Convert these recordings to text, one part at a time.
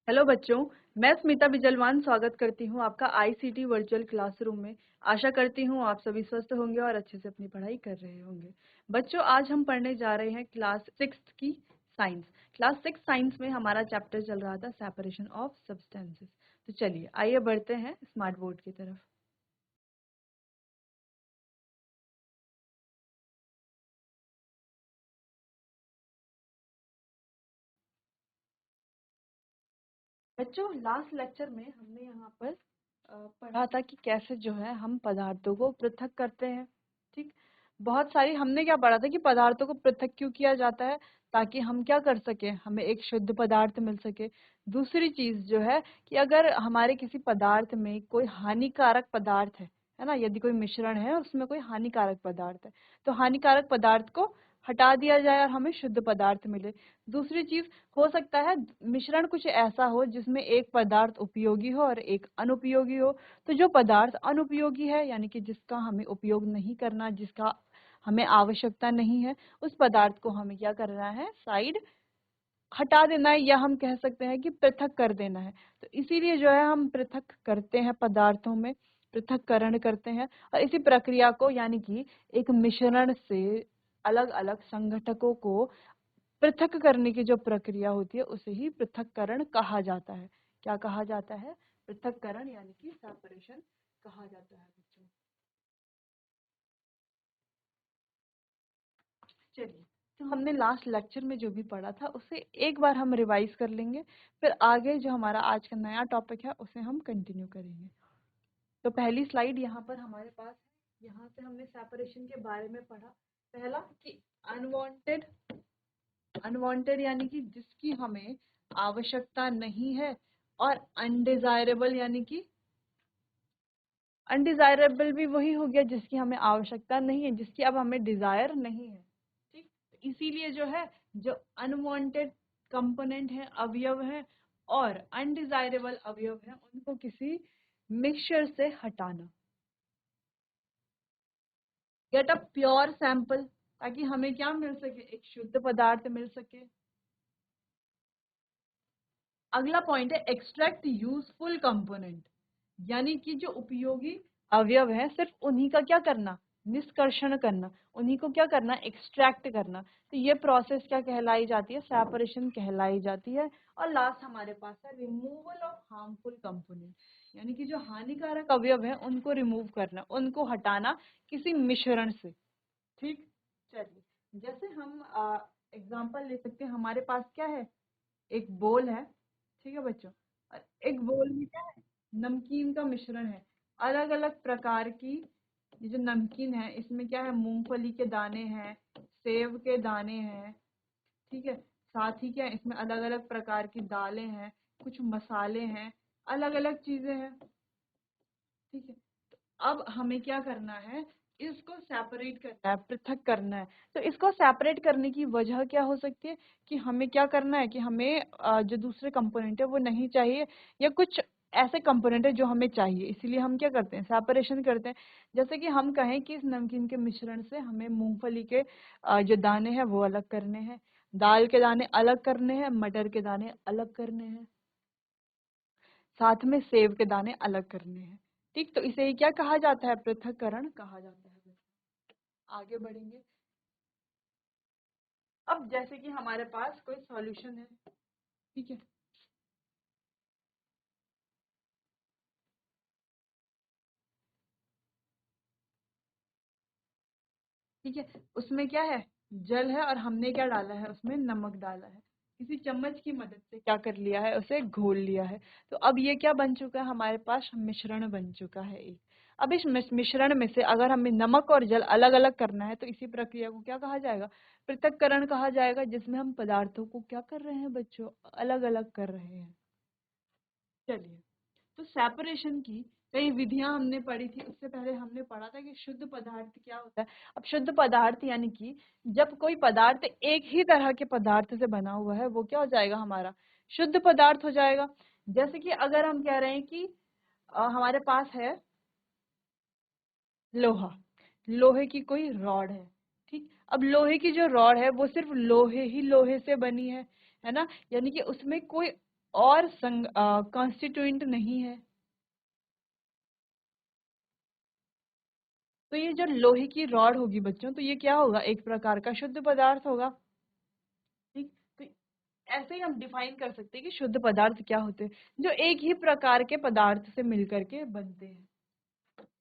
Hello बच्चों, मैं स्मिता बिजलवान स्वागत करती हूँ आपका आईसीटी वर्चुअल क्लासरूम में। आशा करती हूँ आप सभी स्वस्थ होंगे और अच्छे से अपनी पढ़ाई कर रहे होंगे। बच्चों, आज हम पढ़ने जा रहे हैं क्लास 6 की साइंस। क्लास 6 साइंस में हमारा चैप्टर चल रहा था सेपरेशन ऑफ सब्सटेंसेस। तो चलिए आइए बढ़ते हैं स्मार्ट बोर्ड की तरफ। बच्चों, लास्ट लेक्चर में हमने यहाँ पर पढ़ा था कि कैसे जो है हम पदार्थों को पृथक करते हैं। ठीक, बहुत सारी हमने क्या पढ़ा था कि पदार्थों को पृथक क्यों किया जाता है, ताकि हम क्या कर सके, हमें एक शुद्ध पदार्थ मिल सके। दूसरी चीज जो है कि अगर हमारे किसी पदार्थ में कोई हानिकारक पदार्थ है ना, यदि कोई मिश्रण है उसमें कोई हानिकारक पदार्थ है, तो हानिकारक पदार्थ को हटा दिया जाए और हमें शुद्ध पदार्थ मिले। दूसरी चीज, हो सकता है मिश्रण कुछ ऐसा हो जिसमें एक पदार्थ उपयोगी हो और एक अनुपयोगी हो। तो जो पदार्थ अनुपयोगी है, यानी कि जिसका हमें उपयोग नहीं करना, जिसका हमें आवश्यकता नहीं है, उस पदार्थ को हमें क्या करना है, साइड हटा देना है, या हम कह सकते हैं कि पृथक कर देना है। तो इसीलिए जो है हम पृथक करते हैं, पदार्थों में पृथक्करण करते हैं। और इसी प्रक्रिया को, यानी कि एक मिश्रण से अलग अलग संघटकों को पृथक करने की जो प्रक्रिया होती है उसे ही पृथक्करण कहा जाता है। क्या कहा जाता है? पृथक्करण, यानी कि सेपरेशन कहा जाता है बच्चों। चलिए, तो हमने लास्ट लेक्चर में जो भी पढ़ा था उसे एक बार हम रिवाइज कर लेंगे, फिर आगे जो हमारा आज का नया टॉपिक है उसे हम कंटिन्यू करेंगे। तो पहली स्लाइड यहाँ पर हमारे पास है। यहाँ से हमने सेपरेशन के बारे में पढ़ा। पहला कि अनवांटेड, अनवांटेड यानी कि जिसकी हमें आवश्यकता नहीं है, और अनडिजायरेबल यानी कि अनडिजायरेबल भी वही हो गया जिसकी हमें आवश्यकता नहीं है, जिसकी अब हमें डिजायर नहीं है। ठीक, तो इसीलिए जो है, जो अनवांटेड कंपोनेंट है, अवयव है, और अनडिजायरेबल अवयव है, उनको किसी मिक्सचर से हटाना। गेट अ प्योर सैंपल, ताकि हमें क्या मिल सके, एक शुद्ध पदार्थ मिल सके। अगला पॉइंट है एक्सट्रैक्ट यूजफुल कंपोनेंट, यानी कि जो उपयोगी अवयव है सिर्फ उन्हीं का क्या करना, निष्कर्षण करना, उन्हीं को क्या करना, एक्सट्रैक्ट करना। तो ये प्रोसेस क्या कहलाई जाती है, सेपरेशन कहलाई जाती है। और लास्ट हमारे पास है रिमूवल ऑफ हार्मफुल कंपोनेंट, यानी कि जो हानिकारक अवयव है उनको रिमूव करना, उनको हटाना किसी मिश्रण से। ठीक, चलिए, जैसे हम एग्जांपल ले सकते हैं। हमारे पास क्या है, एक बोल है, ठीक है बच्चों, और एक बोल में क्या है, नमकीन का मिश्रण है। अलग अलग प्रकार की ये जो नमकीन है, इसमें क्या है, मूंगफली के दाने हैं, सेब के दाने हैं, ठीक है। साथ ही क्या है, इसमें अलग अलग प्रकार की दालें हैं, कुछ मसाले हैं, अलग अलग चीजें हैं, ठीक है। तो अब हमें क्या करना है, इसको सेपरेट करना है, पृथक करना है। तो इसको सेपरेट करने की वजह क्या हो सकती है, कि हमें क्या करना है, कि हमें जो दूसरे कंपोनेंट है वो नहीं चाहिए, या कुछ ऐसे कंपोनेंट है जो हमें चाहिए, इसीलिए हम क्या करते हैं, सेपरेशन करते हैं। जैसे कि हम कहें कि इस नमकीन के मिश्रण से हमें मूंगफली के जो दाने हैं वो अलग करने हैं, दाल के दाने अलग करने हैं, मटर के दाने अलग करने हैं, साथ में सेब के दाने अलग करने हैं। ठीक, तो इसे ही क्या कहा जाता है, पृथक्करण कहा जाता है। आगे बढ़ेंगे। अब जैसे कि हमारे पास कोई सॉल्यूशन है, ठीक है, ठीक है, उसमें क्या है, जल है, और हमने क्या डाला है, उसमें नमक डाला है। किसी चम्मच की मदद से क्या कर लिया है, उसे घोल लिया है। तो अब ये क्या बन चुका है, हमारे पास मिश्रण बन चुका है एक। अब इस मिश्रण में से अगर हमें नमक और जल अलग अलग करना है, तो इसी प्रक्रिया को क्या कहा जाएगा, पृथक्करण कहा जाएगा, जिसमें हम पदार्थों को क्या कर रहे हैं बच्चों, अलग अलग कर रहे हैं। चलिए, तो सेपरेशन की कई विधियां हमने पढ़ी थी। उससे पहले हमने पढ़ा था कि शुद्ध पदार्थ क्या होता है। अब शुद्ध पदार्थ यानी कि जब कोई पदार्थ एक ही तरह के पदार्थ से बना हुआ है, वो क्या हो जाएगा, हमारा शुद्ध पदार्थ हो जाएगा। जैसे कि अगर हम कह रहे हैं कि हमारे पास है लोहा, लोहे की कोई रॉड है, ठीक। अब लोहे की जो रॉड है वो सिर्फ लोहे ही लोहे से बनी है ना, यानी कि उसमें कोई और कॉन्स्टिट्यूएंट नहीं है। तो ये जो लोहे की रॉड होगी बच्चों, तो ये क्या होगा, एक प्रकार का शुद्ध पदार्थ होगा। ठीक, तो ऐसे ही हम डिफाइन कर सकते हैं कि शुद्ध पदार्थ क्या होते हैं, जो एक ही प्रकार के पदार्थ से मिलकर के बनते हैं।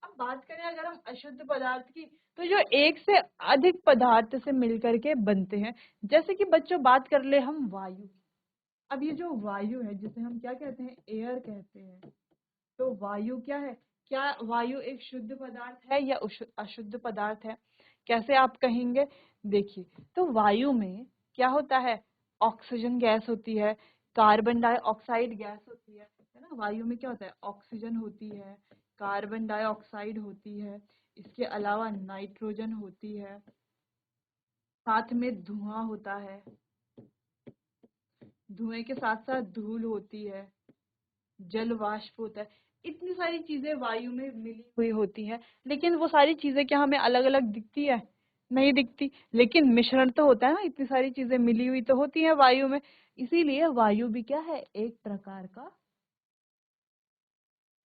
अब बात करें अगर हम अशुद्ध पदार्थ की, तो जो एक से अधिक पदार्थ से मिलकर के बनते हैं, जैसे कि बच्चों बात कर ले हम वायु। अब ये जो वायु है जिसे हम क्या कहते हैं, एयर कहते हैं, तो वायु क्या है, क्या वायु एक शुद्ध पदार्थ है या अशुद्ध पदार्थ है? कैसे आप कहेंगे, देखिए, तो वायु में क्या होता है, ऑक्सीजन गैस होती है, कार्बन डाइऑक्साइड गैस होती है ना। वायु में क्या होता है, ऑक्सीजन होती है, कार्बन डाइऑक्साइड होती है, इसके अलावा नाइट्रोजन होती है, साथ में धुआं होता है, धुएं के साथ साथ धूल होती है, जल वाष्प होता है। इतनी सारी चीजें वायु में मिली हुई होती हैं, लेकिन वो सारी चीजें क्या हमें अलग अलग दिखती है? नहीं दिखती। लेकिन मिश्रण तो होता है ना, इतनी सारी चीजें मिली हुई तो होती हैं वायु में। इसीलिए वायु भी क्या है, एक प्रकार का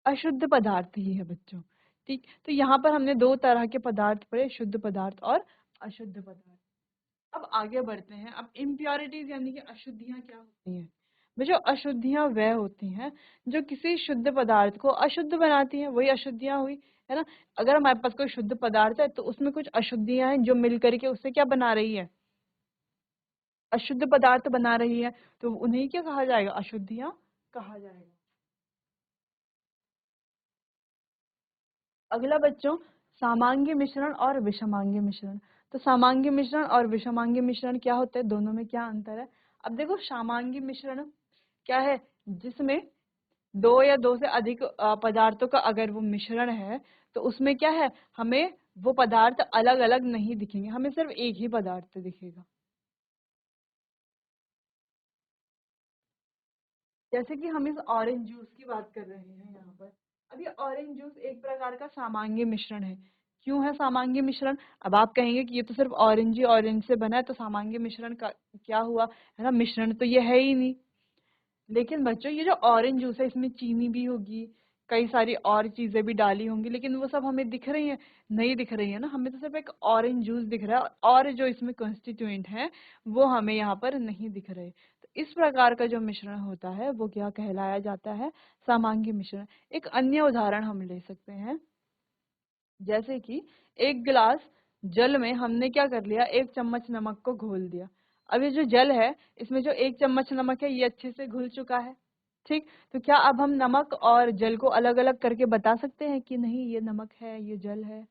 अशुद्ध पदार्थ ही है बच्चों। ठीक, तो यहाँ पर हमने दो तरह के पदार्थ पढ़े, शुद्ध पदार्थ और अशुद्ध पदार्थ। अब आगे बढ़ते हैं। अब इम्प्योरिटीज यानी कि अशुद्धियां क्या होती हैं? जो अशुद्धियां वह होती हैं जो किसी शुद्ध पदार्थ को अशुद्ध बनाती हैं, वही अशुद्धियां हुई, है ना। अगर हमारे पास कोई शुद्ध पदार्थ है तो उसमें कुछ अशुद्धियां हैं जो मिल करके उससे क्या बना रही है, अशुद्ध पदार्थ बना रही है, तो उन्हें क्या कहा जाएगा, अशुद्धियां कहा जाएगा। अगला बच्चों, सामांगी मिश्रण और विषमांगी मिश्रण। तो सामांगी मिश्रण और विषमांगी मिश्रण क्या होते हैं, दोनों में क्या अंतर है? अब देखो, सामांगी मिश्रण क्या है, जिसमें दो या दो से अधिक पदार्थों का अगर वो मिश्रण है, तो उसमें क्या है, हमें वो पदार्थ अलग अलग नहीं दिखेंगे, हमें सिर्फ एक ही पदार्थ दिखेगा। जैसे कि हम इस ऑरेंज जूस की बात कर रहे हैं यहाँ पर। अब ये ऑरेंज जूस एक प्रकार का सामांगी मिश्रण है। क्यों है सामांगी मिश्रण? अब आप कहेंगे कि ये तो सिर्फ ऑरेंज ही ऑरेंज से बना है, तो सामांगी मिश्रण का क्या हुआ, है ना, मिश्रण तो ये है ही नहीं। लेकिन बच्चों, ये जो ऑरेंज जूस है इसमें चीनी भी होगी, कई सारी और चीजें भी डाली होंगी, लेकिन वो सब हमें दिख रही है? नहीं दिख रही है ना, हमें तो सिर्फ एक ऑरेंज जूस दिख रहा है, और जो इसमें कॉन्स्टिट्यूएंट है वो हमें यहाँ पर नहीं दिख रहे। तो इस प्रकार का जो मिश्रण होता है वो क्या कहलाया जाता है, सामांगी मिश्रण। एक अन्य उदाहरण हम ले सकते हैं, जैसे कि एक गिलास जल में हमने क्या कर लिया, एक चम्मच नमक को घोल दिया। अब ये जो जल है इसमें जो एक चम्मच नमक है ये अच्छे से घुल चुका है। ठीक, तो क्या अब हम नमक और जल को अलग अलग करके बता सकते हैं कि नहीं ये नमक है ये जल है?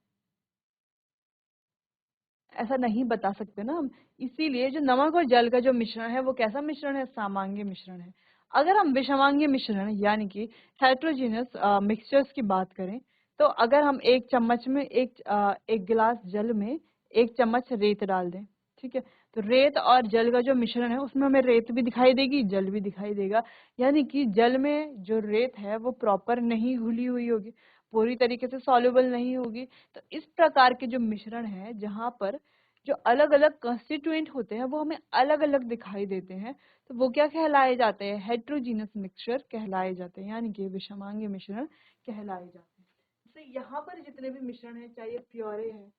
ऐसा नहीं बता सकते ना हम। इसीलिए जो नमक और जल का जो मिश्रण है वो कैसा मिश्रण है, सामांगी मिश्रण है। अगर हम विषमांगी मिश्रण यानी कि हेट्रोजीनियस मिक्सचर्स की बात करें, तो अगर हम एक चम्मच में एक गिलास जल में एक चम्मच रेत डाल दें, ठीक है, तो रेत और जल का जो मिश्रण है उसमें हमें रेत भी दिखाई देगी, जल भी दिखाई देगा। यानी कि जल में जो रेत है वो प्रॉपर नहीं घुली हुई होगी, पूरी तरीके से सॉल्युबल नहीं होगी। तो इस प्रकार के जो मिश्रण है जहाँ पर जो अलग अलग कंस्टिट्यूएंट होते हैं वो हमें अलग अलग दिखाई देते हैं, तो वो क्या कहलाए जाते हैं, हेट्रोजीनस मिक्सचर कहलाए जाते हैं, यानी कि विषमांगी मिश्रण कहलाए जाते हैं। तो यहाँ पर जितने भी मिश्रण है, चाहे ये प्योरे है,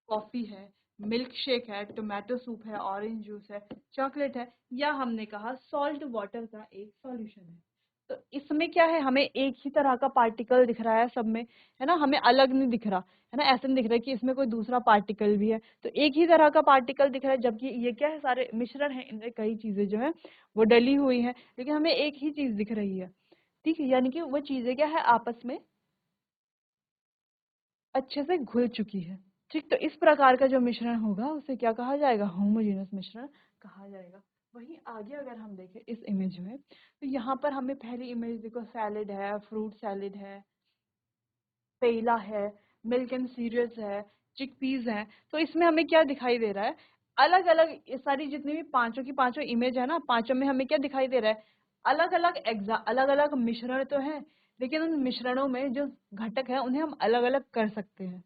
कॉफी है, मिल्क शेक है, टोमेटो सूप है, ऑरेंज जूस है, चॉकलेट है, या हमने कहा सॉल्ट वाटर का एक सॉल्यूशन है, तो इसमें क्या है, हमें एक ही तरह का पार्टिकल दिख रहा है सब में, है ना, हमें अलग नहीं दिख रहा, है ना, ऐसा नहीं दिख रहा है कि इसमें कोई दूसरा पार्टिकल भी है, तो एक ही तरह का पार्टिकल दिख रहा है। जबकि ये क्या है, सारे मिश्रण है, इनमें कई चीजें जो है वो डली हुई है, लेकिन हमें एक ही चीज दिख रही है। ठीक है, यानी कि वो चीजें क्या है, आपस में अच्छे से घुल चुकी है। ठीक, तो इस प्रकार का जो मिश्रण होगा उसे क्या कहा जाएगा, होमोजेनस मिश्रण कहा जाएगा। वहीं आगे अगर हम देखें इस इमेज में, तो यहाँ पर हमें पहली इमेज देखो, सैलेड है, फ्रूट सैलेड है, पेला है, मिल्क एंड सीरियल्स है, चिकपीस है। तो इसमें हमें क्या दिखाई दे रहा है, अलग अलग ये सारी जितनी भी पांचों की पांचों इमेज है ना, पांचों में हमें क्या दिखाई दे रहा है, अलग अलग अलग अलग मिश्रण तो है, लेकिन उन मिश्रणों में जो घटक है उन्हें हम अलग अलग कर सकते हैं।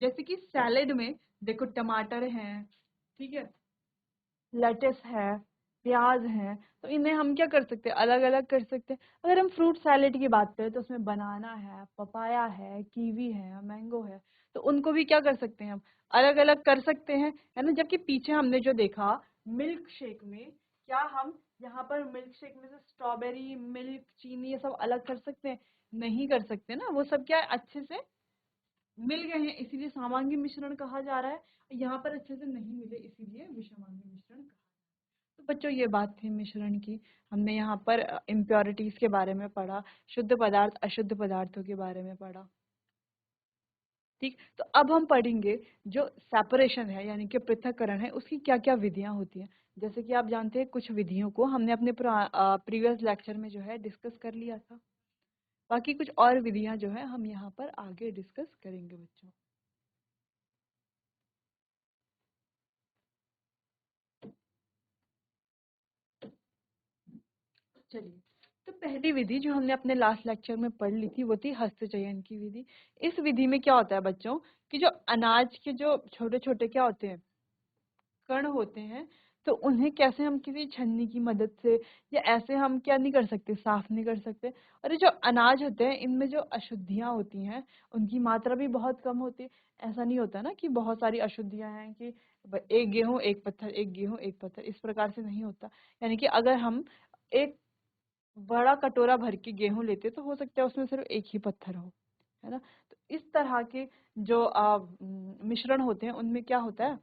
जैसे कि सैलेड में देखो, टमाटर हैं, ठीक है, लेट्स है, प्याज हैं, तो इन्हें हम क्या कर सकते हैं, अलग अलग कर सकते हैं। अगर हम फ्रूट सैलेड की बात करें तो उसमें बनाना है, पपाया है, कीवी है, मैंगो है, तो उनको भी क्या कर सकते हैं हम, अलग अलग कर सकते हैं, है ना। जबकि पीछे हमने जो देखा मिल्क शेक में, क्या हम यहाँ पर मिल्क शेक में से स्ट्रॉबेरी, मिल्क, चीनी, ये सब अलग कर सकते हैं? नहीं कर सकते ना, वो सब क्या है, अच्छे से मिल गए हैं, इसीलिए सामांगी मिश्रण कहा जा रहा है। यहाँ पर अच्छे से नहीं मिले, इसीलिए विषमांगी मिश्रण कहा। तो बच्चों ये बात थी मिश्रण की। हमने यहाँ पर इम्प्योरिटीज के बारे में पढ़ा, शुद्ध पदार्थ अशुद्ध पदार्थों के बारे में पढ़ा। ठीक, तो अब हम पढ़ेंगे जो सेपरेशन है यानी कि पृथक्करण है, उसकी क्या क्या विधियां होती हैं। जैसे कि आप जानते हैं कुछ विधियों को हमने अपने प्रीवियस लेक्चर में जो है डिस्कस कर लिया था। बाकी कुछ और विधियां जो है हम यहाँ पर आगे डिस्कस करेंगे बच्चों। चलिए, तो पहली विधि जो हमने अपने लास्ट लेक्चर में पढ़ ली थी वो थी हस्तचयन की विधि। इस विधि में क्या होता है बच्चों कि जो अनाज के जो छोटे छोटे क्या होते हैं, कण होते हैं, तो उन्हें कैसे हम किसी छन्नी की मदद से या ऐसे हम क्या नहीं कर सकते, साफ नहीं कर सकते। और ये जो अनाज होते हैं इनमें जो अशुद्धियां होती हैं उनकी मात्रा भी बहुत कम होती है। ऐसा नहीं होता ना कि बहुत सारी अशुद्धियां हैं कि एक गेहूं एक पत्थर, एक गेहूं एक पत्थर, इस प्रकार से नहीं होता। यानी कि अगर हम एक बड़ा कटोरा भर के गेहूं लेते तो हो सकता है उसमें सिर्फ एक ही पत्थर हो, है ना। तो इस तरह के जो मिश्रण होते हैं उनमें क्या होता है,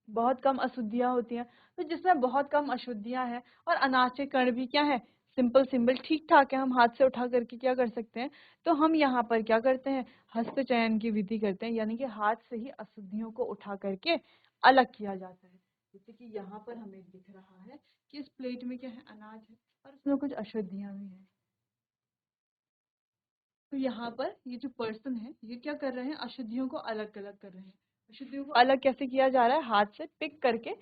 बहुत कम अशुद्धियां होती हैं। तो जिसमें बहुत कम अशुद्धियां हैं और अनाज के कण भी क्या है, सिंपल सिंपल ठीक ठाक है, हम हाथ से उठा करके क्या कर सकते हैं, तो हम यहाँ पर क्या करते हैं, हस्त चयन की विधि करते हैं, यानी कि हाथ से ही अशुद्धियों को उठा करके अलग किया जाता है। जैसे कि यहाँ पर हमें दिख रहा है कि इस प्लेट में क्या है, अनाज है और उसमें कुछ अशुद्धियां भी हैं। तो यहाँ पर ये जो पर्सन है ये क्या कर रहे हैं, अशुद्धियों को अलग अलग कर रहे हैं। अशुद्धियों को अलग कैसे किया जा रहा है, हाथ से पिक करके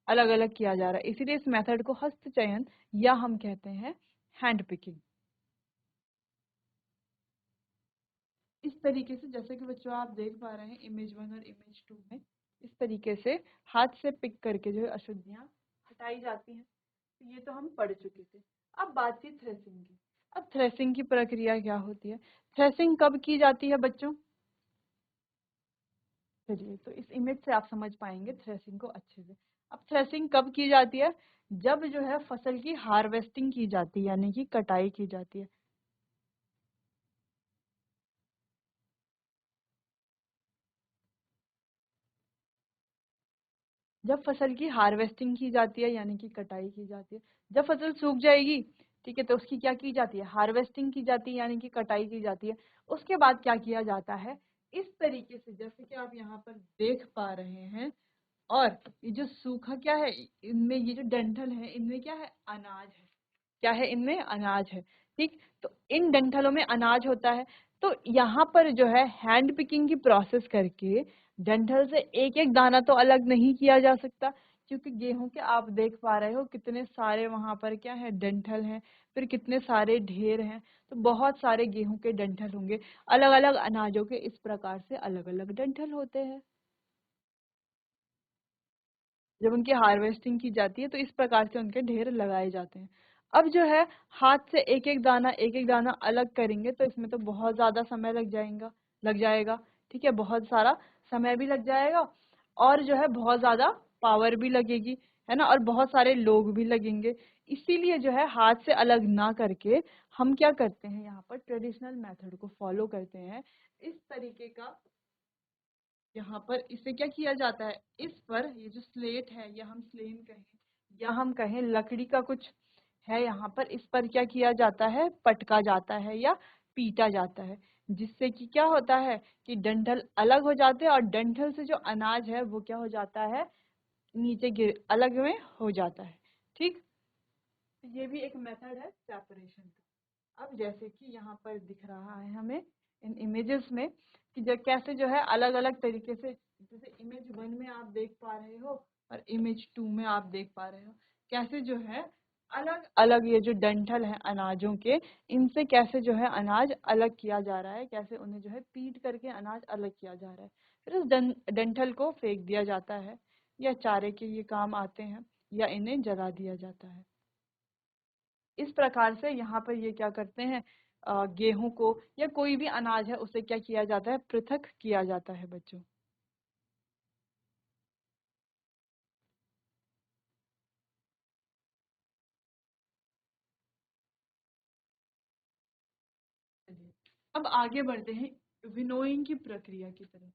अलग अलग किया जा रहा है, इसीलिए इस मेथड को हस्तचयन या हम कहते हैं हैंड पिकिंग। इस तरीके से जैसे कि बच्चों आप देख पा रहे हैं इमेज 1 और इमेज 2 में, इस तरीके से हाथ से पिक करके जो है अशुद्धियां हटाई जाती हैं। तो ये तो हम पढ़ चुके थे। अब बात थी थ्रेसिंग की। अब थ्रेसिंग की प्रक्रिया क्या होती है, थ्रेसिंग कब की जाती है बच्चों। चलिए, तो इस इमेज से आप समझ पाएंगे थ्रेसिंग को अच्छे से। अब थ्रेसिंग कब की जाती है, जब जो है फसल की हार्वेस्टिंग की जाती है यानी कि कटाई की जाती है। जब फसल की हार्वेस्टिंग की जाती है यानी कि कटाई की जाती है। जब फसल सूख जाएगी, ठीक है, तो उसकी क्या की जाती है, हार्वेस्टिंग की जाती है यानी कि कटाई की जाती है। उसके बाद क्या किया जाता है, इस तरीके से जैसे कि आप यहाँ पर देख पा रहे हैं। और ये जो सूखा क्या है, इनमें ये जो डंठल है इनमें क्या है, अनाज है। क्या है, इनमें अनाज है। ठीक, तो इन डंठलों में अनाज होता है। तो यहाँ पर जो है हैंड पिकिंग की प्रोसेस करके डंठल से एक एक दाना तो अलग नहीं किया जा सकता, क्योंकि गेहूं के आप देख पा रहे हो कितने सारे वहां पर क्या है, डंठल हैं, फिर कितने सारे ढेर हैं। तो बहुत सारे गेहूं के डंठल होंगे, अलग अलग अनाजों के इस प्रकार से अलग अलग डंठल होते हैं। जब उनकी हार्वेस्टिंग की जाती है तो इस प्रकार से उनके ढेर लगाए जाते हैं। अब जो है हाथ से एक एक दाना अलग करेंगे तो इसमें तो बहुत ज़्यादा समय लग जाएगा। ठीक है, बहुत सारा समय भी लग जाएगा और जो है बहुत ज़्यादा पावर भी लगेगी, है ना, और बहुत सारे लोग भी लगेंगे। इसीलिए जो है हाथ से अलग ना करके हम क्या करते हैं, यहाँ पर ट्रेडिशनल मेथड को फॉलो करते हैं। इस तरीके का यहाँ पर इसे क्या किया जाता है, इस पर ये जो स्लेट है या हम स्लेन कहें या हम कहें लकड़ी का कुछ है, यहाँ पर इस पर क्या किया जाता है, पटका जाता है या पीटा जाता है। जिससे कि क्या होता है कि डंठल अलग हो जाते हैं और डंठल से जो अनाज है वो क्या हो जाता है, नीचे गिर अलग में हो जाता है। ठीक, तो ये भी एक मेथड है सेपरेशन का। अब जैसे कि यहाँ पर दिख रहा है हमें इन इमेजेस में कि कैसे जो है अलग अलग तरीके से, जैसे इमेज 1 में आप देख पा रहे हो और इमेज 2 में आप देख पा रहे हो, कैसे जो है अलग अलग ये जो डंठल है अनाजों के, इनसे कैसे जो है अनाज अलग किया जा रहा है, कैसे उन्हें जो है पीट करके अनाज अलग किया जा रहा है। फिर उस डंठल को फेंक दिया जाता है या चारे के ये काम आते हैं या इन्हें जला दिया जाता है। इस प्रकार से यहाँ पर ये क्या करते हैं, गेहूं को या कोई भी अनाज है उसे क्या किया जाता है, पृथक किया जाता है बच्चों। चलिए, अब आगे बढ़ते हैं विनोइंग की प्रक्रिया की तरफ।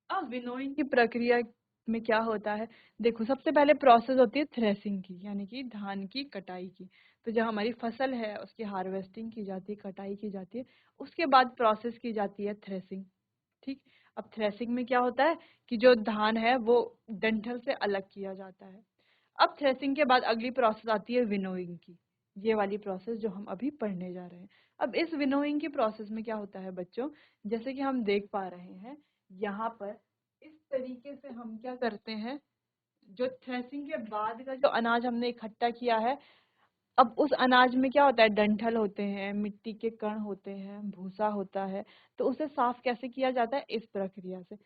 अब विनोइंग की प्रक्रिया में क्या होता है, देखो सबसे पहले प्रोसेस होती है थ्रेसिंग की, यानी कि धान की कटाई की। तो जब हमारी फसल है उसकी हार्वेस्टिंग की जाती है, कटाई की जाती है, उसके बाद प्रोसेस की जाती है थ्रेसिंग। ठीक। अब थ्रेसिंग में क्या होता है कि जो धान है वो डंठल से अलग किया जाता है। अब थ्रेसिंग के बाद अगली प्रोसेस आती है विनोइंग की, ये वाली प्रोसेस जो हम अभी पढ़ने जा रहे हैं। अब इस विनोइंग की प्रोसेस में क्या होता है बच्चों, जैसे कि हम देख पा रहे हैं यहाँ पर, इस तरीके से हम क्या करते हैं, जो थ्रेसिंग के बाद का जो अनाज हमने इकट्ठा किया है, अब उस अनाज में क्या होता है, डंठल होते हैं, मिट्टी के कण होते हैं, भूसा होता है। तो उसे साफ कैसे किया जाता है, इस प्रक्रिया से।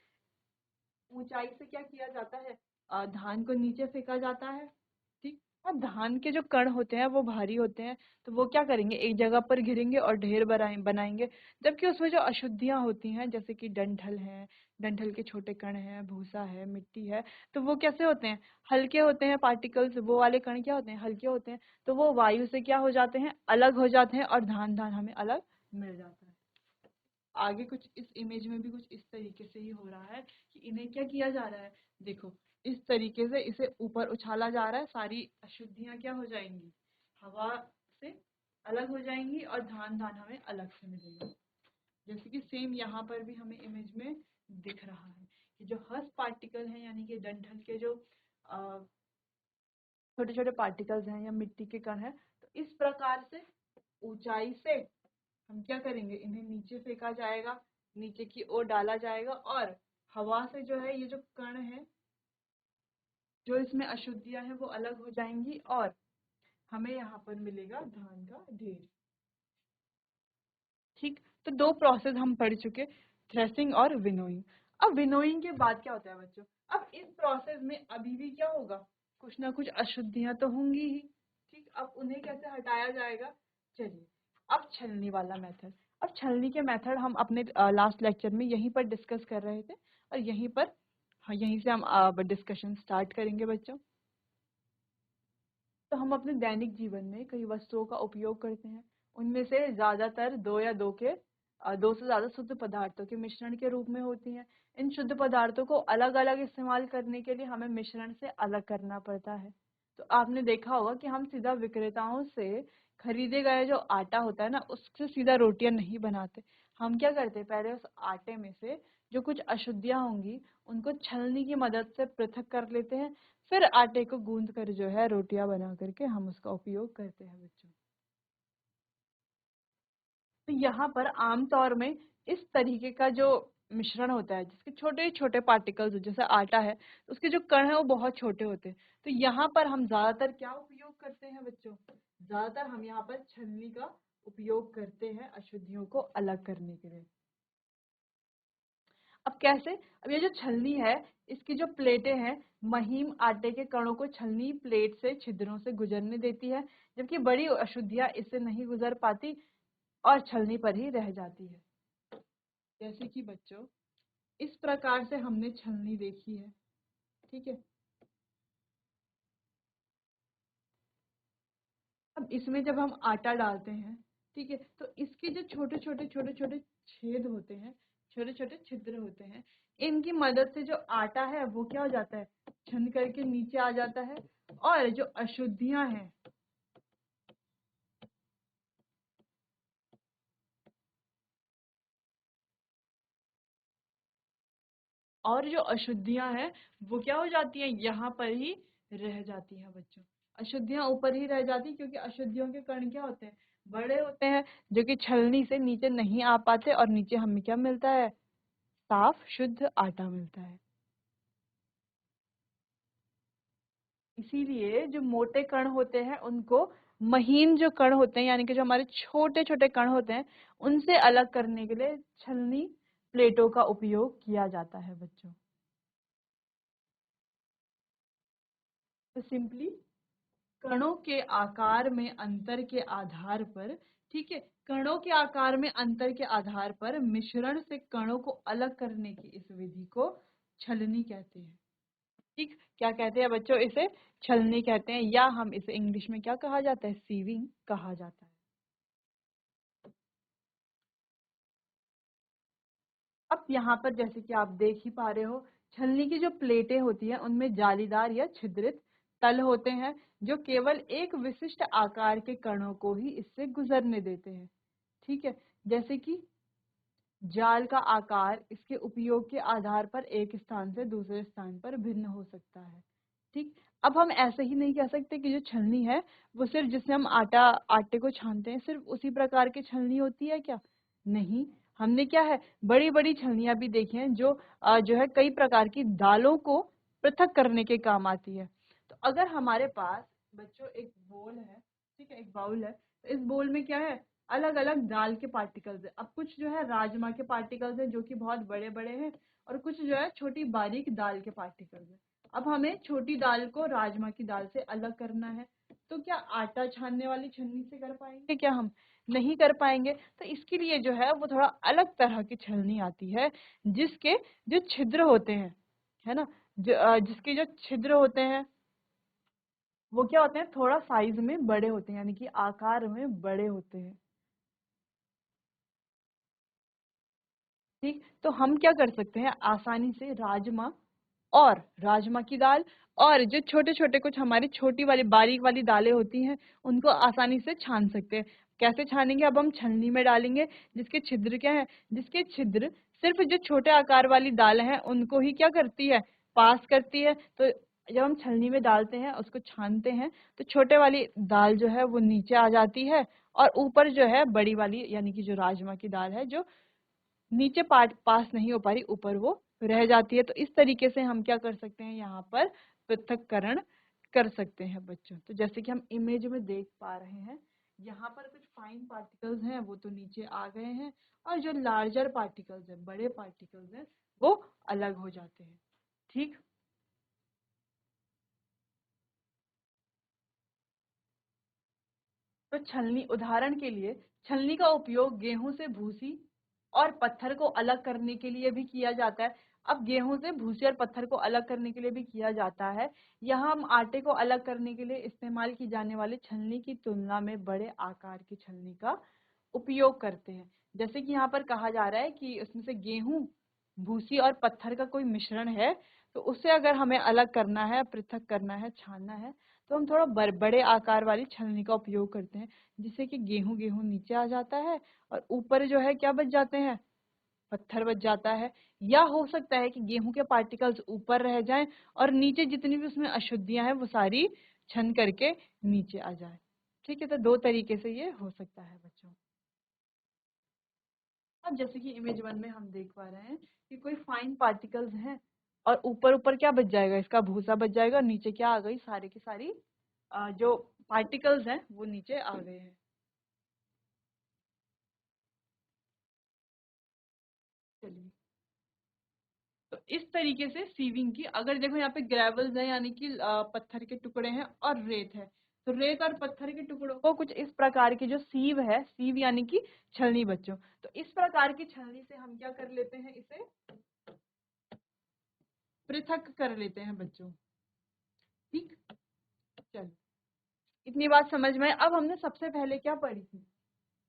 ऊंचाई से क्या किया जाता है, धान को नीचे फेंका जाता है। ठीक। और धान के जो कण होते हैं वो भारी होते हैं, तो वो क्या करेंगे, एक जगह पर घिरेंगे और ढेर बनाएंगे। जबकि उसमें जो अशुद्धियां होती हैं, जैसे कि डंठल है, डंठल के छोटे कण हैं, भूसा है, मिट्टी है, तो वो कैसे होते हैं, हल्के होते हैं पार्टिकल्स। वो वाले कण क्या होते हैं, हल्के होते हैं, तो वो वायु से क्या हो जाते हैं, अलग हो जाते हैं, और धान धान हमें अलग मिल जाता है। आगे कुछ इस इमेज में भी कुछ इस तरीके से ही हो रहा है कि इन्हें क्या किया जा रहा है, देखो इस तरीके से इसे ऊपर उछाला जा रहा है, सारी अशुद्धियां क्या हो जाएंगी, हवा से अलग हो जाएंगी, और धान धान हमें अलग से मिलेगा। जैसे कि सेम यहाँ पर भी हमें इमेज में दिख रहा है कि जो हर्स्ट पार्टिकल है, यानी कि डंठल के जो छोटे छोटे पार्टिकल्स हैं या मिट्टी के कण हैं, तो इस प्रकार से ऊंचाई से हम क्या करेंगे, इन्हें नीचे फेंका जाएगा, नीचे की ओर डाला जाएगा, और हवा से जो है ये जो कण है, जो इसमें अशुद्धियां हैं वो अलग हो जाएंगी, और हमें यहाँ पर मिलेगा धान का ढेर। ठीक। तो दो प्रोसेस हम पढ़ चुके, थ्रेसिंग और विनोइंग। अब विनोइंग के बाद क्या होता है बच्चों, अब इस प्रोसेस में अभी भी क्या होगा, कुछ ना कुछ अशुद्धियां तो होंगी ही। ठीक। अब उन्हें कैसे हटाया जाएगा, चलिए अब छलनी वाला मेथड। अब छलनी के मेथड हम अपने लास्ट लेक्चर में यहीं पर डिस्कस कर रहे थे, और यहीं पर, हाँ, यहीं से हम डिस्कशन स्टार्ट करेंगे बच्चों। तो हम अपने दैनिक जीवन में कई वस्तुओं का उपयोग करते हैं, उनमें से ज्यादातर दो से ज्यादा शुद्ध पदार्थों के मिश्रण के रूप में होती हैं। इन शुद्ध पदार्थों को अलग अलग इस्तेमाल करने के लिए हमें मिश्रण से अलग करना पड़ता है। तो आपने देखा होगा कि हम सीधा विक्रेताओं से खरीदे गए जो आटा होता है ना, उससे सीधा रोटियां नहीं बनाते। हम क्या करते हैं, पहले उस आटे में से जो कुछ अशुद्धियां होंगी उनको छलनी की मदद से पृथक कर लेते हैं, फिर आटे को गूंद कर जो है रोटियां बना करके हम उसका उपयोग करते हैं बच्चों। तो यहाँ पर आमतौर में इस तरीके का जो मिश्रण होता है, जिसके छोटे छोटे पार्टिकल्स, जैसे आटा है, तो उसके जो कण है वो बहुत छोटे होते हैं। तो यहाँ पर हम ज्यादातर क्या उपयोग करते हैं बच्चों, ज्यादातर हम यहाँ पर छलनी का उपयोग करते हैं अशुद्धियों को अलग करने के लिए। अब कैसे, अब ये जो छलनी है, इसकी जो प्लेटें हैं, महीन आटे के कणों को छलनी प्लेट से छिद्रों से गुजरने देती है, जबकि बड़ी अशुद्धियां इससे नहीं गुजर पाती और छलनी पर ही रह जाती है। जैसे कि बच्चों इस प्रकार से हमने छलनी देखी है। ठीक है। अब इसमें जब हम आटा डालते हैं, ठीक है, तो इसके जो छोटे छोटे छेद होते हैं, छोटे छोटे छिद्र होते हैं, इनकी मदद से जो आटा है वो क्या हो जाता है, छन करके नीचे आ जाता है, और जो अशुद्धियां हैं, वो क्या हो जाती हैं, यहाँ पर ही रह जाती हैं बच्चों। अशुद्धियां ऊपर ही रह जाती, क्योंकि अशुद्धियों के कण क्या होते हैं, बड़े होते हैं, जो कि छलनी से नीचे नहीं आ पाते, और नीचे हमें क्या मिलता है, साफ शुद्ध आटा मिलता है। इसीलिए जो मोटे कण होते हैं उनको महीन जो कण होते हैं, यानी कि जो हमारे छोटे छोटे कण होते हैं, उनसे अलग करने के लिए छलनी प्लेटों का उपयोग किया जाता है बच्चों। तो सिंपली कणों के आकार में अंतर के आधार पर, ठीक है, कणों के आकार में अंतर के आधार पर मिश्रण से कणों को अलग करने की इस विधि को छलनी कहते हैं। ठीक, क्या कहते हैं बच्चों, इसे छलनी कहते हैं, या हम इसे इंग्लिश में क्या कहा जाता है, सीविंग कहा जाता है। अब यहाँ पर जैसे कि आप देख ही पा रहे हो, छलनी की जो प्लेटें होती हैं उनमें जालीदार या छिद्रित तल होते हैं जो केवल एक विशिष्ट आकार के कणों को ही इससे गुजरने देते हैं। ठीक है, जैसे कि जाल का आकार इसके उपयोग के आधार पर एक स्थान से दूसरे स्थान पर भिन्न हो सकता है। ठीक, अब हम ऐसे ही नहीं कह सकते कि जो छलनी है वो सिर्फ जिससे हम आटे को छानते हैं सिर्फ उसी प्रकार की छलनी होती है क्या? नहीं, हमने क्या है, बड़ी बड़ी छलनियां भी देखी हैं जो है कई प्रकार की दालों को पृथक करने के काम आती है। तो अगर हमारे पास बच्चों एक बोल है, ठीक है, एक बाउल है, तो इस बोल में क्या है, अलग अलग दाल के पार्टिकल्स है। अब कुछ जो है राजमा के पार्टिकल्स है जो कि बहुत बड़े बड़े हैं, और कुछ जो है छोटी बारीक दाल के पार्टिकल्स है। अब हमें छोटी दाल को राजमा की दाल से अलग करना है, तो क्या आटा छानने वाली छलनी से कर पाएंगे क्या हम? नहीं कर पाएंगे। तो इसके लिए जो है वो थोड़ा अलग तरह की छलनी आती है जिसके जो छिद्र होते हैं, है ना, जिसके जो छिद्र होते हैं वो क्या होते हैं, थोड़ा साइज में बड़े होते हैं, यानी कि आकार में बड़े होते हैं। ठीक, तो हम क्या कर सकते हैं, आसानी से राजमा की दाल और जो छोटे छोटे कुछ हमारी छोटी वाली बारीक वाली दालें होती हैं उनको आसानी से छान सकते हैं। कैसे छानेंगे, अब हम छलनी में डालेंगे जिसके छिद्र क्या है, जिसके छिद्र सिर्फ जो छोटे आकार वाली दाल है उनको ही क्या करती है, पास करती है। तो जब हम छलनी में डालते हैं उसको छानते हैं तो छोटे वाली दाल जो है वो नीचे आ जाती है, और ऊपर जो है बड़ी वाली यानी कि जो राजमा की दाल है जो नीचे पार्ट पास नहीं हो पा रही, ऊपर वो रह जाती है। तो इस तरीके से हम क्या कर सकते हैं, यहाँ पर पृथक्करण कर सकते हैं बच्चों। तो जैसे कि हम इमेज में देख पा रहे हैं, यहाँ पर कुछ फाइन पार्टिकल्स हैं वो तो नीचे आ गए हैं, और जो लार्जर पार्टिकल्स हैं, बड़े पार्टिकल्स हैं, वो अलग हो जाते हैं। ठीक, तो छलनी, उदाहरण के लिए छलनी का उपयोग गेहूं से भूसी और पत्थर को अलग करने के लिए भी किया जाता है। अब गेहूं से भूसी और पत्थर को अलग करने के लिए भी किया जाता है। यहाँ हम आटे को अलग करने के लिए इस्तेमाल की जाने वाली छलनी की तुलना में बड़े आकार की छलनी का उपयोग करते हैं। जैसे कि यहाँ पर कहा जा रहा है कि उसमें से गेहूं, भूसी और पत्थर का कोई मिश्रण है, तो उससे अगर हमें अलग करना है, पृथक करना है, छानना है, तो हम थोड़ा बड़े आकार वाली छलनी का उपयोग करते हैं, जिससे कि गेहूं गेहूं नीचे आ जाता है और ऊपर जो है क्या बच जाते हैं, पत्थर बच जाता है। या हो सकता है कि गेहूं के पार्टिकल्स ऊपर रह जाएं और नीचे जितनी भी उसमें अशुद्धियां हैं वो सारी छन करके नीचे आ जाए। ठीक है, तो दो तरीके से ये हो सकता है बच्चों। अब जैसे कि इमेज वन में हम देख पा रहे हैं कि कोई फाइन पार्टिकल्स हैं, और ऊपर ऊपर क्या बच जाएगा, इसका भूसा बच जाएगा, और नीचे क्या आ गई, सारी की सारी जो पार्टिकल्स हैं वो नीचे आ गए हैं। चलिए, तो इस तरीके से सीविंग की, अगर देखो यहाँ पे ग्रेवल्स है यानी कि पत्थर के टुकड़े हैं, और रेत है, तो रेत और पत्थर के टुकड़ों को कुछ इस प्रकार की जो सीव है, सीव यानी कि छलनी बच्चों, तो इस प्रकार की छलनी से हम क्या कर लेते हैं, इसे पृथक कर लेते हैं बच्चों। ठीक, चलो, इतनी बात समझ में। अब हमने सबसे पहले क्या पढ़ी थी,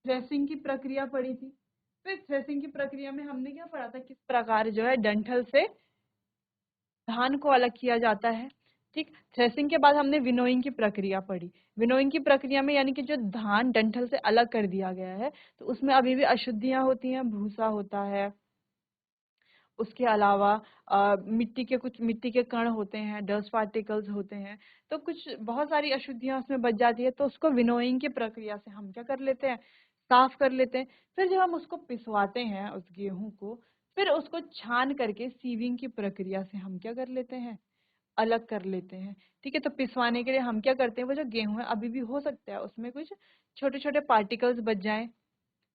थ्रेसिंग की प्रक्रिया पढ़ी थी। फिर थ्रेसिंग की प्रक्रिया में हमने क्या पढ़ा था, किस प्रकार जो है डंठल से धान को अलग किया जाता है। ठीक, थ्रेसिंग के बाद हमने विनोइंग की प्रक्रिया पढ़ी। विनोइंग की प्रक्रिया में यानी कि जो धान डंठल से अलग कर दिया गया है तो उसमें अभी भी अशुद्धियां होती हैं, भूसा होता है, उसके अलावा मिट्टी के कण होते हैं, डस्ट पार्टिकल्स होते हैं, तो कुछ बहुत सारी अशुद्धियां उसमें बच जाती है। तो उसको विनोइंग की प्रक्रिया से हम क्या कर लेते हैं, साफ कर लेते हैं। फिर जब हम उसको पिसवाते हैं उस गेहूं को, फिर उसको छान करके सीविंग की प्रक्रिया से हम क्या कर लेते हैं, अलग कर लेते हैं। ठीक है, तो पिसवाने के लिए हम क्या करते हैं, वो जो गेहूं है अभी भी हो सकता है उसमें कुछ छोटे छोटे पार्टिकल्स बच जाएं।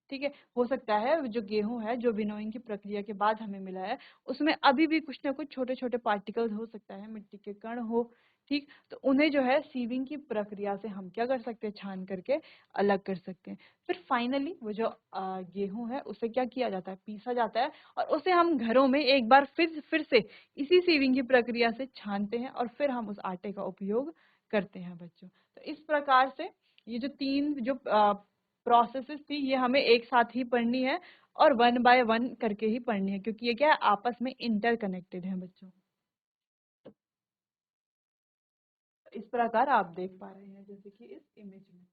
ठीक है, हो सकता है जो गेहूं है जो विनोइंग की प्रक्रिया के बाद हमें मिला है उसमें अभी भी कुछ ना कुछ छोटे छोटे पार्टिकल्स हो सकता है, मिट्टी के कण हो ठीक, तो उन्हें जो है सीविंग की प्रक्रिया से हम क्या कर सकते हैं, छान करके अलग कर सकते हैं। फिर फाइनली वो जो गेहूँ है उसे क्या किया जाता है, पीसा जाता है और उसे हम घरों में एक बार फिर से इसी सीविंग की प्रक्रिया से छानते हैं और फिर हम उस आटे का उपयोग करते हैं बच्चों। तो इस प्रकार से ये जो 3 जो प्रोसेसेस थी ये हमें एक साथ ही पढ़नी है और वन बाय वन करके ही पढ़नी है क्योंकि ये क्या है, आपस में इंटरकनेक्टेड है बच्चों। इस प्रकार आप देख पा रहे हैं जैसे कि इस इमेज में।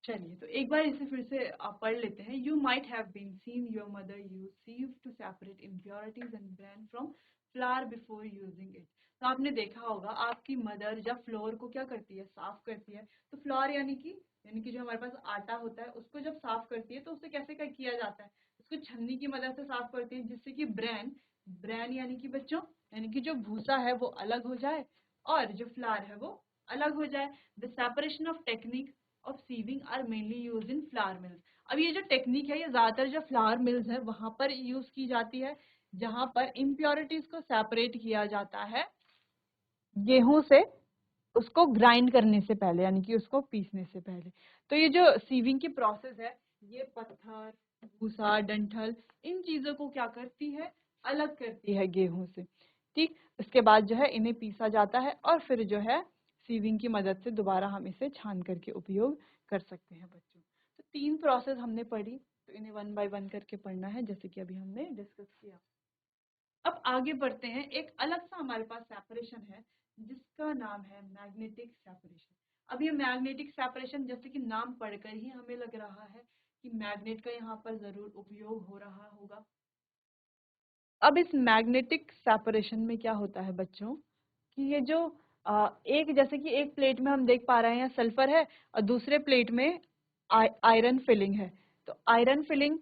चलिए तो एक बार इसे फिर से आप पढ़ लेते हैं। You might have been seen your mother use sieve to separate impurities and brand from flour before using it. तो आपने देखा होगा आपकी मदर जब फ्लोर को क्या करती है, साफ करती है। तो फ्लोर यानी कि जो हमारे पास आटा होता है उसको जब साफ करती है तो उसे कैसे किया जाता है, उसको छन्नी की मदद से साफ करती है जिससे कि ब्रांड ब्रांड यानी कि बच्चों यानी कि जो भूसा है वो अलग हो जाए और जो फ्लावर है वो अलग हो जाए। The separation of technique of sieving are mainly use in flour mills. अब ये जो टेक्निक है ये ज्यादातर जो फ्लावर मिल्स है वहां पर यूज की जाती है जहां पर इम्प्योरिटीज को सेपरेट किया जाता है गेहूं से, उसको ग्राइंड करने से पहले यानी कि उसको पीसने से पहले। तो ये जो सीविंग की प्रोसेस है ये पत्थर, भूसा, डंठल इन चीजों को क्या करती है, अलग करती है गेहूं से। ठीक, इसके बाद जो है इन्हें पीसा जाता है और फिर जो है सीविंग की मदद से दोबारा हम इसे छान करके उपयोग कर सकते हैं बच्चों। तो 3 प्रोसेस हमने पढ़ी, तो इन्हें वन बाय वन करके पढ़ना है जैसे कि अभी हमने डिस्कस किया। अब आगे बढ़ते हैं, एक अलग सा हमारे पास सेपरेशन है जिसका नाम है मैग्नेटिक सेपरेशन। अब ये मैग्नेटिक सेपरेशन जैसे कि नाम पढ़कर ही हमें लग रहा है कि मैग्नेट का यहाँ पर जरूर उपयोग हो रहा होगा। अब इस मैग्नेटिक सेपरेशन में क्या होता है बच्चों कि ये जो एक जैसे कि एक प्लेट में हम देख पा रहे हैं सल्फर है और दूसरे प्लेट में आयरन फिलिंग है। तो आयरन फिलिंग,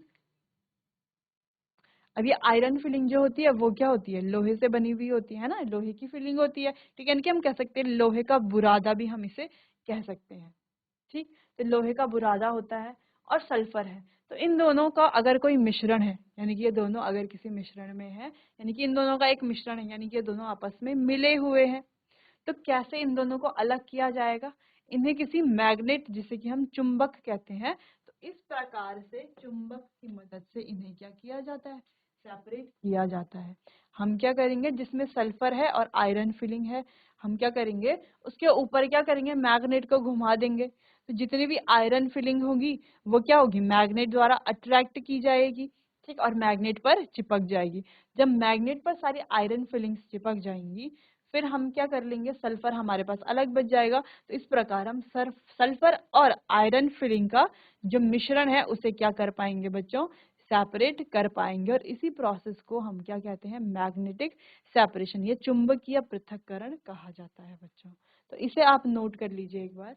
अब ये आयरन फिलिंग जो होती है वो क्या होती है, लोहे से बनी हुई होती है ना, लोहे की फिलिंग होती है। ठीक है, इनके हम कह सकते हैं लोहे का बुरादा भी हम इसे कह सकते हैं। ठीक, तो लोहे का बुरादा होता है और सल्फर है। तो इन दोनों का अगर कोई मिश्रण है यानी कि ये दोनों अगर किसी मिश्रण में है यानी कि इन दोनों का एक मिश्रण है यानी कि ये दोनों आपस में मिले हुए हैं। तो कैसे इन दोनों को अलग किया जाएगा, इन्हें किसी मैग्नेट जिसे कि हम चुंबक कहते हैं, तो इस प्रकार से चुंबक की मदद से इन्हें क्या किया जाता है, सेपरेट किया जाता है। हम क्या करेंगे, जिसमें सल्फर है और आयरन फिलिंग है, हम क्या करेंगे उसके ऊपर क्या करेंगे, मैग्नेट को घुमा देंगे। तो जितनी भी आयरन फिलिंग होगी वो क्या होगी, मैग्नेट द्वारा अट्रैक्ट की जाएगी। ठीक, और मैग्नेट पर चिपक जाएगी। जब मैग्नेट पर सारी आयरन फिलिंग्स चिपक जाएंगी फिर हम क्या कर लेंगे, सल्फर हमारे पास अलग बच जाएगा। तो इस प्रकार हम सल्फर और आयरन फिलिंग का जो मिश्रण है उसे क्या कर पाएंगे बच्चों, सेपरेट कर पाएंगे। और इसी प्रोसेस को हम क्या कहते हैं, मैग्नेटिक सेपरेशन, ये चुंबकीय पृथक्करण कहा जाता है बच्चों। तो इसे आप नोट कर लीजिए एक बार।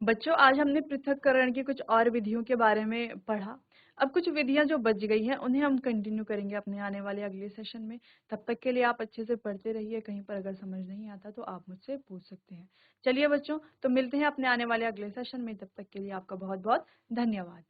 बच्चों आज हमने पृथक्करण की कुछ और विधियों के बारे में पढ़ा। अब कुछ विधियां जो बच गई हैं उन्हें हम कंटिन्यू करेंगे अपने आने वाले अगले सेशन में। तब तक के लिए आप अच्छे से पढ़ते रहिए, कहीं पर अगर समझ नहीं आता तो आप मुझसे पूछ सकते हैं। चलिए बच्चों, तो मिलते हैं अपने आने वाले अगले सेशन में। तब तक के लिए आपका बहुत बहुत धन्यवाद।